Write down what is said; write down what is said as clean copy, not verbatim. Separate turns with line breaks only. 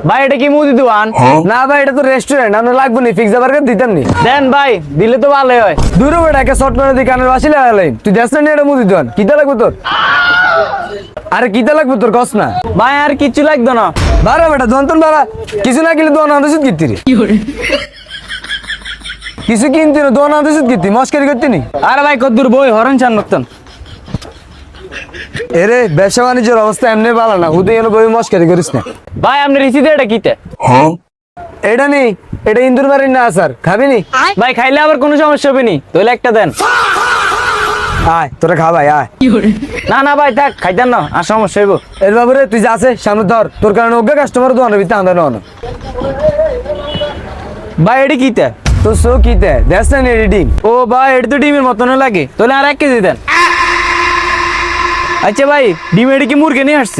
ভাই এটা কি মুদি দোকান?
না ভাই এটা তো রেস্টুরেন্ট, আমরা লাগবো নি, ফিক্স বার্গার দিতাম নি।
দেন ভাই, দিলে তো ভালোই হয়।
দূরে বেটা একে শর্ট করে দি কানের বাসিলে আলাই, তুই দেখ না এটা মুদি দোকান, কিতা লাগবে তোর? আরে কিতা লাগবে তোর কস না?
ভাই আর কিচ্ছু লাগতো না।
বারা বেটা দন্তন বারা, কিছু না কিনলে দোকান আনতেছিস কিত্তি রে? কিছু কিনতি না দোকান আনতেছিস কিত্তি, মস্কারি করতি নি?
আরে ভাই কদ্দুর বই হরন চান নক্তন।
এরে ব্যবসা বাণিজ্যের অবস্থা এমনি ভালো না, হুদে এনে বই মস্কারি করিস না।
ভাই আপনি রিসিতে এটা কিতে?
এটা নেই, এটা ইন্দুর বাড়ির না স্যার, খাবি নি?
ভাই খাইলে আবার কোনো সমস্যা হবে নি, তাহলে একটা দেন।
আয় তোরা খা ভাই আয়।
না না ভাই থাক, খাইতেন না, আর সমস্যা হইব।
এর বাবুরে তুই যা আছে সামনে ধর, তোর কারণে অজ্ঞা কাস্টমার দোকানের ভিতরে আনতে না।
ভাই এটি কিতে?
তোর শো কিতে দেখ না নি ডিম?
ও ভাই এটা তো ডিমের মতন লাগে, তাহলে আর 1 কেজি দেন। আচ্ছা ভাই, ডিম এটি কি মুরগি নিয়ে আসছে?